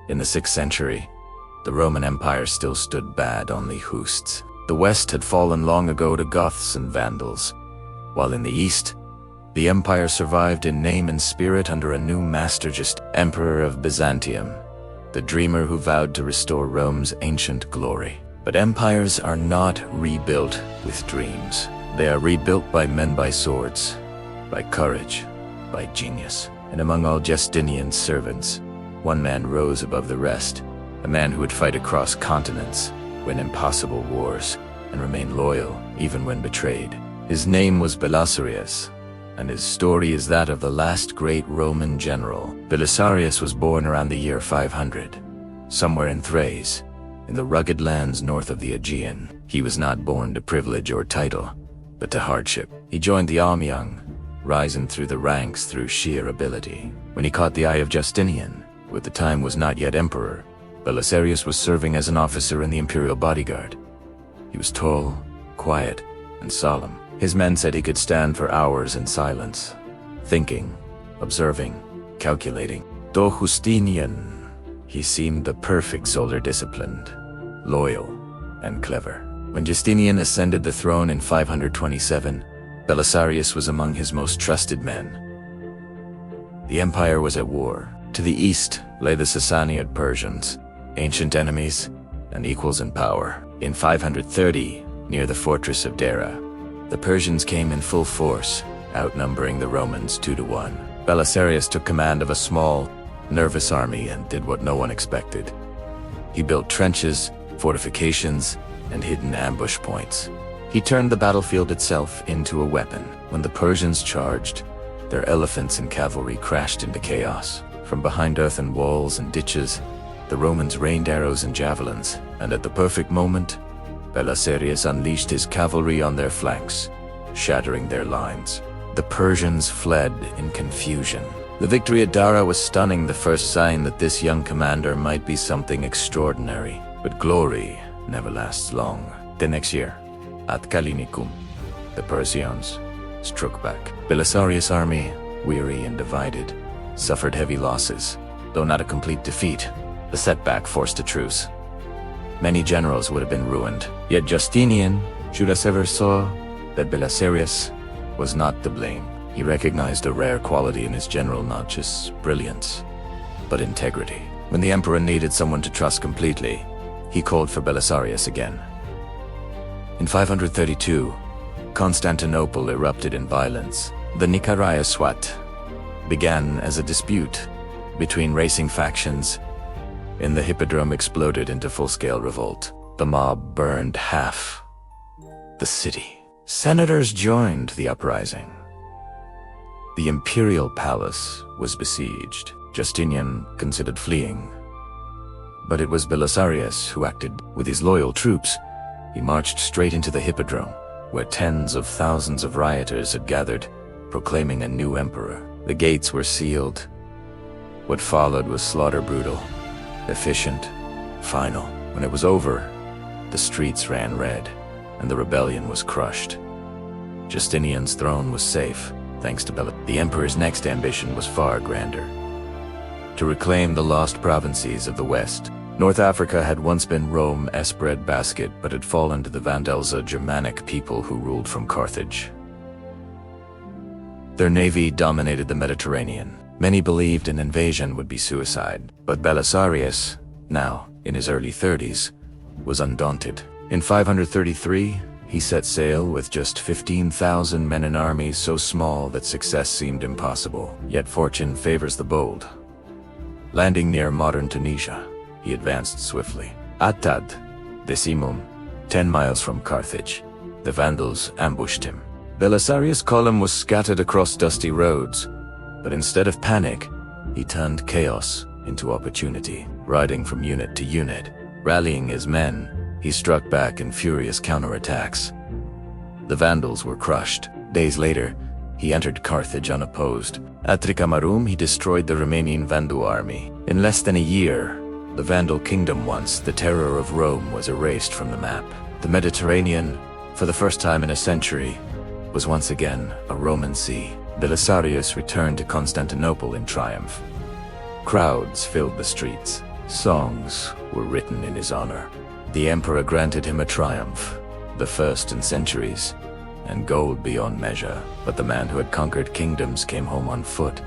In the 6th century, the Roman Empire still stood bad on the Husts. The west had fallen long ago to Goths and Vandals, while in the east, the empire survived in name and spirit under a new master, just Emperor of Byzantium, the dreamer who vowed to restore Rome's ancient glory. But empires are not rebuilt with dreams. They are rebuilt by men, by swords, by courage, by genius. And among all Justinian's servants, one man rose above the rest, a man who would fight across continents, win impossible wars, and remain loyal even when betrayed. His name was Belisarius, and his story is that of the last great Roman general. Belisarius was born around the year 500, somewhere in Thrace, in the rugged lands north of the Aegean. He was not born to privilege or title, but to hardship. He joined the army young, rising through the ranks through sheer ability. When he caught the eye of Justinian, who at the time was not yet emperor, Belisarius was serving as an officer in the imperial bodyguard. He was tall, quiet, and solemn. His men said he could stand for hours in silence, thinking, observing, calculating. Though Justinian, he seemed the perfect soldier, disciplined, loyal, and clever. When Justinian ascended the throne in 527, Belisarius was among his most trusted men. The empire was at war. To the east lay the Sassanid Persians, ancient enemies and equals in power. In 530, near the fortress of Dara, the Persians came in full force, outnumbering the Romans 2-1. Belisarius took command of a small, nervous army and did what no one expected. He built trenches, fortifications, and hidden ambush points. He turned the battlefield itself into a weapon. When the Persians charged, their elephants and cavalry crashed into chaos. From behind earthen walls and ditches, the Romans rained arrows and javelins, and at the perfect moment, Belisarius unleashed his cavalry on their flanks, shattering their lines. The Persians fled in confusion. The victory at Dara was stunning, the first sign that this young commander might be something extraordinary. But glory never lasts long. The next year, at Kalinicum, the Persians struck back. Belisarius' army, weary and divided, suffered heavy losses. Though not a complete defeat, the setback forced a truce. Many generals would have been ruined. Yet Justinian, Judas ever saw that Belisarius was not to blame. He recognized a rare quality in his general, not just brilliance, but integrity. When the emperor needed someone to trust completely, he called for Belisarius again. In 532, Constantinople erupted in violence. The Nika Swat began as a dispute between racing factions. In the Hippodrome exploded into full-scale revolt. The mob burned half the city. Senators joined the uprising. The imperial palace was besieged. Justinian considered fleeing, but it was Belisarius who acted. With his loyal troops, he marched straight into the Hippodrome, where tens of thousands of rioters had gathered, proclaiming a new emperor. The gates were sealed. What followed was slaughter, brutal, efficient, final. When it was over, the streets ran red, and the rebellion was crushed. Justinian's throne was safe, thanks to Belisarius. The emperor's next ambition was far grander: to reclaim the lost provinces of the West. North Africa had once been Rome's breadbasket, but had fallen to the Vandals, a Germanic people who ruled from Carthage. Their navy dominated the Mediterranean. Many believed an invasion would be suicide, but Belisarius, now in his early 30s, was undaunted. In 533, he set sail with just 15,000 men, an army so small that success seemed impossible. Yet fortune favors the bold. Landing near modern Tunisia, he advanced swiftly. At Tad, Decimum, 10 miles from Carthage, the Vandals ambushed him. Belisarius' column was scattered across dusty roads, but instead of panic, he turned chaos into opportunity. Riding from unit to unit, rallying his men, he struck back in furious counterattacks. The Vandals were crushed. Days later, he entered Carthage unopposed. At Tricamarum, he destroyed the remaining Vandal army. In less than a year, the Vandal kingdom, once the terror of Rome, was erased from the map. The Mediterranean, for the first time in a century, was once again a Roman sea. Belisarius returned to Constantinople in triumph. Crowds filled the streets. Songs were written in his honor. The emperor granted him a triumph, the first in centuries, and gold beyond measure. But the man who had conquered kingdoms came home on foot,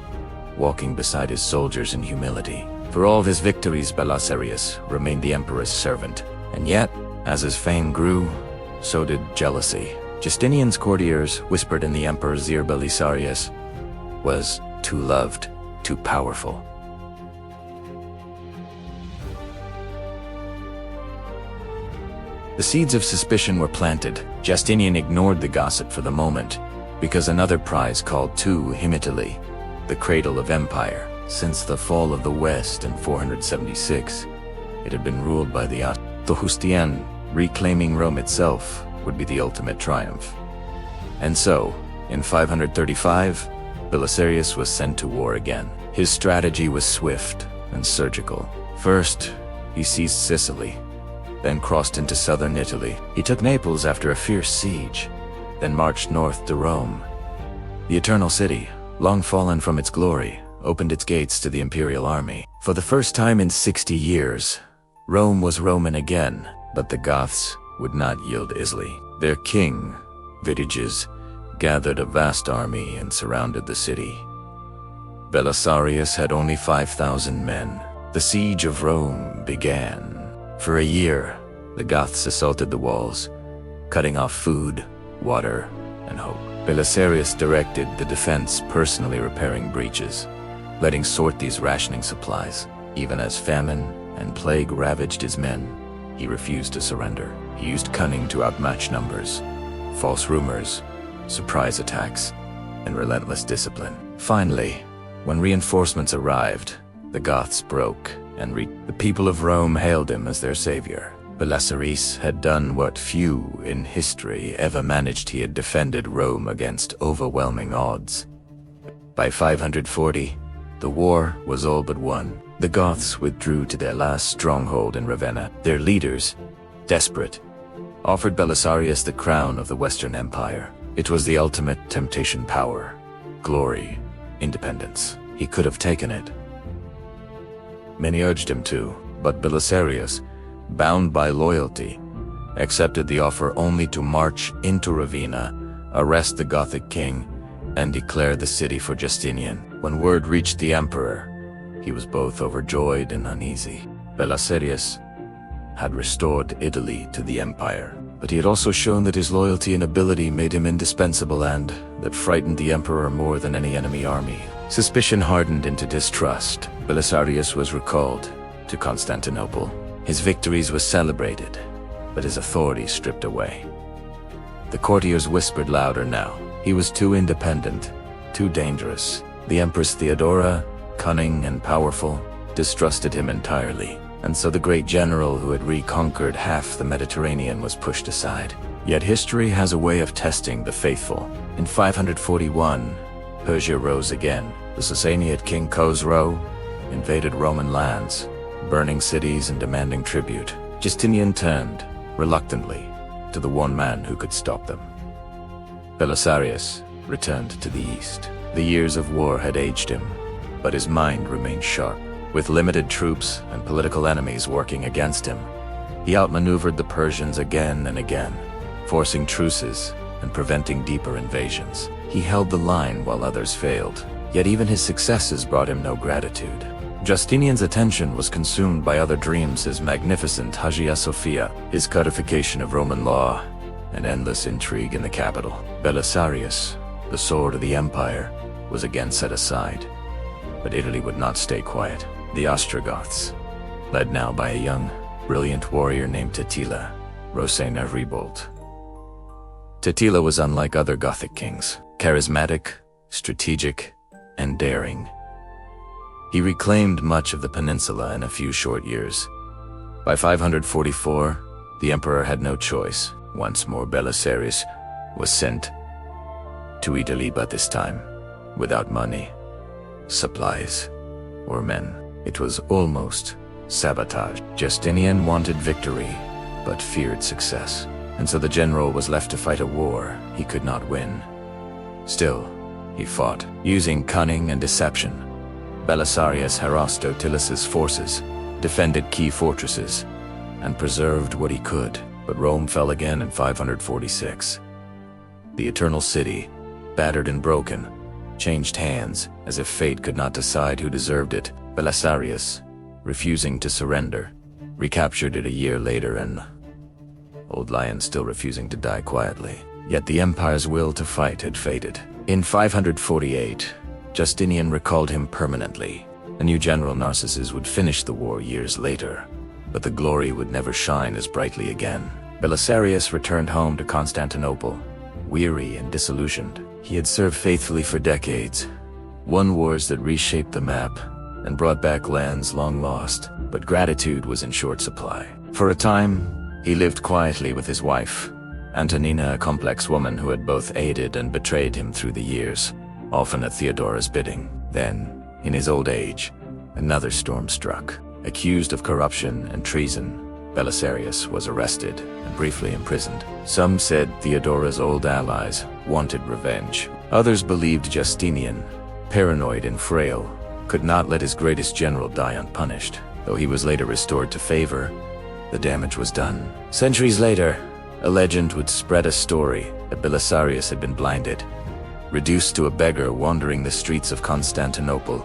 walking beside his soldiers in humility. For all of his victories, Belisarius remained the emperor's servant. And yet, as his fame grew, so did jealousy. Justinian's courtiers whispered in the emperor's ear Belisarius was too loved, too powerful. The seeds of suspicion were planted. Justinian ignored the gossip for the moment, because another prize called to him Italy, the cradle of empire. Since the fall of the West in 476, it had been ruled by the Justinian. Reclaiming Rome itself would be the ultimate triumph. And so, in 535, Belisarius was sent to war again. His strategy was swift and surgical. First, he seized Sicily, then crossed into southern Italy. He took Naples after a fierce siege, then marched north to Rome. The Eternal City, long fallen from its glory, opened its gates to the imperial army. For the first time in 60 years, Rome was Roman again, but the Goths would not yield easily. Their king, Vitiges, gathered a vast army and surrounded the city. Belisarius had only 5,000 men. The siege of Rome began. For a year, the Goths assaulted the walls, cutting off food, water, and hope. Belisarius directed the defense, personally repairing breaches, letting sort these rationing supplies. Even as famine and plague ravaged his men, he refused to surrender. He used cunning to outmatch numbers, false rumors, surprise attacks, and relentless discipline. Finally, when reinforcements arrived, the Goths broke, and the people of Rome hailed him as their savior. Belisarius had done what few in history ever managed. He had defended Rome against overwhelming odds. By 540, the war was all but won. The Goths withdrew to their last stronghold in Ravenna. Their leaders, desperate, offered Belisarius the crown of the Western Empire. It was the ultimate temptation: power, glory, independence. He could have taken it. Many urged him to, but Belisarius, bound by loyalty, accepted the offer only to march into Ravenna, arrest the Gothic king, and declare the city for Justinian. When word reached the emperor, he was both overjoyed and uneasy. Belisarius had restored Italy to the empire, but he had also shown that his loyalty and ability made him indispensable, and that frightened the emperor more than any enemy army. Suspicion hardened into distrust. Belisarius was recalled to Constantinople. His victories were celebrated, but his authority stripped away. The courtiers whispered louder now. He was too independent, too dangerous. The Empress Theodora, cunning and powerful, distrusted him entirely, and so the great general who had reconquered half the Mediterranean was pushed aside. Yet history has a way of testing the faithful. In 541, Persia rose again. The Sassanid king Khosrow invaded Roman lands, burning cities and demanding tribute. Justinian turned, reluctantly, to the one man who could stop them. Belisarius returned to the east. The years of war had aged him, but his mind remained sharp. With limited troops and political enemies working against him, he outmaneuvered the Persians again and again, forcing truces and preventing deeper invasions. He held the line while others failed, yet even his successes brought him no gratitude. Justinian's attention was consumed by other dreams: his magnificent Hagia Sophia, his codification of Roman law, and endless intrigue in the capital. Belisarius, the sword of the empire, was again set aside. But Italy would not stay quiet. The Ostrogoths, led now by a young, brilliant warrior named Totila, rose in a revolt. Totila was unlike other Gothic kings, charismatic, strategic, and daring. He reclaimed much of the peninsula in a few short years. By 544, the emperor had no choice. Once more Belisarius was sent to Italy, but this time without money, supplies, or men. It was almost sabotage. Justinian wanted victory, but feared success, and so the general was left to fight a war he could not win. Still, he fought, using cunning and deception. Belisarius harassed Totilus's forces, defended key fortresses, and preserved what he could. But Rome fell again in 546. The Eternal City, battered and broken, changed hands as if fate could not decide who deserved it. Belisarius, refusing to surrender, recaptured it a year later, and Old Lion still refusing to die quietly. Yet the empire's will to fight had faded. In 548, Justinian recalled him permanently. A new general, Narcissus, would finish the war years later, but the glory would never shine as brightly again. Belisarius returned home to Constantinople, weary and disillusioned. He had served faithfully for decades, won wars that reshaped the map, and brought back lands long lost, but gratitude was in short supply. For a time, he lived quietly with his wife, Antonina, a complex woman who had both aided and betrayed him through the years, often at Theodora's bidding. Then, in his old age, another storm struck. Accused of corruption and treason, Belisarius was arrested and briefly imprisoned. Some said Theodora's old allies wanted revenge. Others believed Justinian, paranoid and frail, could not let his greatest general die unpunished. Though he was later restored to favor, the damage was done. Centuries later, a legend would spread a story that Belisarius had been blinded, reduced to a beggar wandering the streets of Constantinople,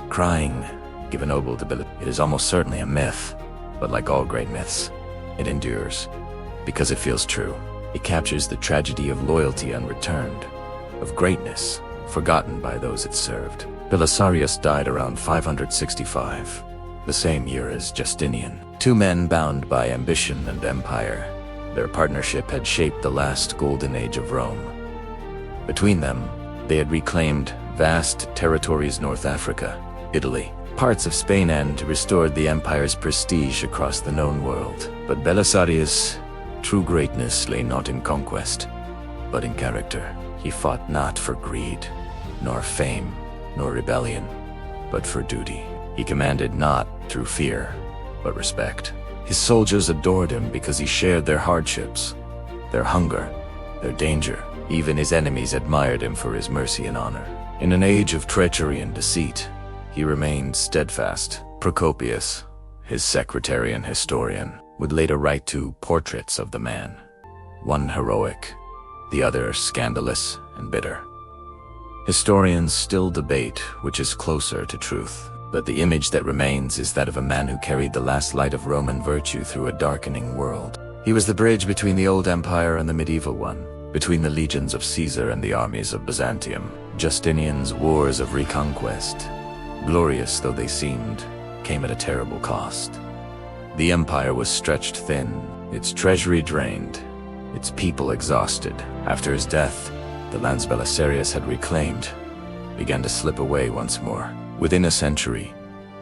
crying, "Give a noble to Belisarius." It is almost certainly a myth, but like all great myths, it endures because it feels true. It captures the tragedy of loyalty unreturned, of greatness forgotten by those it served. Belisarius died around 565, the same year as Justinian. Two men bound by ambition and empire. Their partnership had shaped the last golden age of Rome. Between them, they had reclaimed vast territories: North Africa, Italy, parts of Spain, and restored the empire's prestige across the known world. But Belisarius' true greatness lay not in conquest, but in character. He fought not for greed, nor fame, nor rebellion, but for duty. He commanded not through fear, but respect. His soldiers adored him because he shared their hardships, their hunger, their danger. Even his enemies admired him for his mercy and honor. In an age of treachery and deceit, he remained steadfast. Procopius, his secretary and historian, would later write two portraits of the man, one heroic, the other scandalous and bitter. Historians still debate which is closer to truth, but the image that remains is that of a man who carried the last light of Roman virtue through a darkening world. He was the bridge between the old empire and the medieval one, between the legions of Caesar and the armies of Byzantium. Justinian's wars of reconquest, glorious though they seemed, came at a terrible cost. The empire was stretched thin, its treasury drained, its people exhausted. After his death, the lands Belisarius had reclaimed began to slip away once more. Within a century,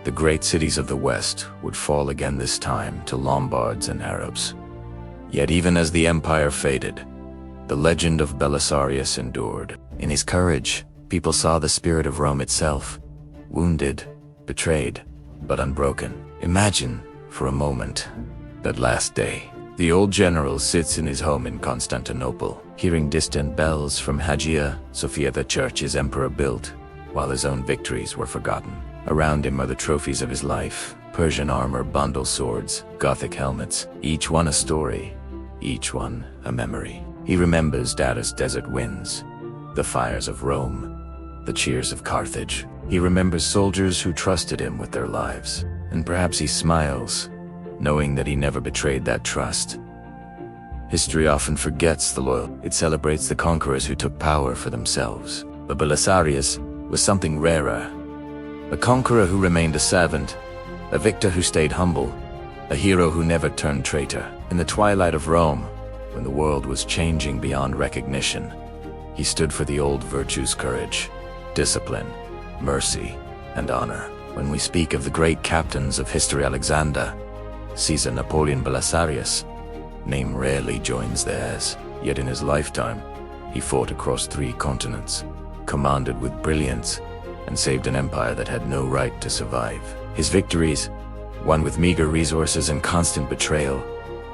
the great cities of the West would fall again, this time to Lombards and Arabs. Yet even as the empire faded, the legend of Belisarius endured. In his courage, people saw the spirit of Rome itself, wounded, betrayed, but unbroken. Imagine, for a moment, that last day. The old general sits in his home in Constantinople, hearing distant bells from Hagia, Sophia, the church his emperor built, while his own victories were forgotten. Around him are the trophies of his life: Persian armor, Vandal swords, Gothic helmets, each one a story, each one a memory. He remembers Dara's desert winds, the fires of Rome, the cheers of Carthage. He remembers soldiers who trusted him with their lives, and perhaps he smiles, knowing that he never betrayed that trust. History often forgets the loyal. It celebrates the conquerors who took power for themselves. But Belisarius was something rarer. A conqueror who remained a servant, a victor who stayed humble, a hero who never turned traitor. In the twilight of Rome, when the world was changing beyond recognition, he stood for the old virtues: courage, discipline, mercy, and honor. When we speak of the great captains of history, Alexander, Caesar, Napoleon, Belisarius, name rarely joins theirs. Yet in his lifetime, he fought across 3 continents, commanded with brilliance, and saved an empire that had no right to survive. His victories, won with meager resources and constant betrayal,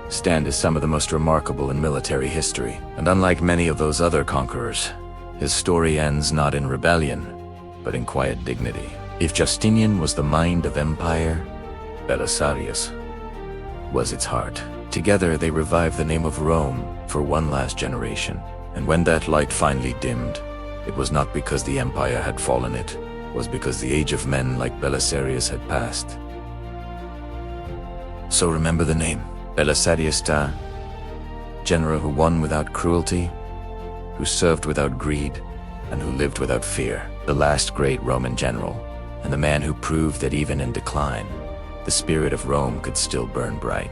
stand as some of the most remarkable in military history. And unlike many of those other conquerors, his story ends not in rebellion, but in quiet dignity. If Justinian was the mind of empire, Belisarius was its heart. Together they revived the name of Rome for one last generation. And when that light finally dimmed, it was not because the empire had fallen, it was because the age of men like Belisarius had passed. So remember the name, Belisarius Dara, general who won without cruelty, who served without greed, and who lived without fear. The last great Roman general, and the man who proved that even in decline, the spirit of Rome could still burn bright.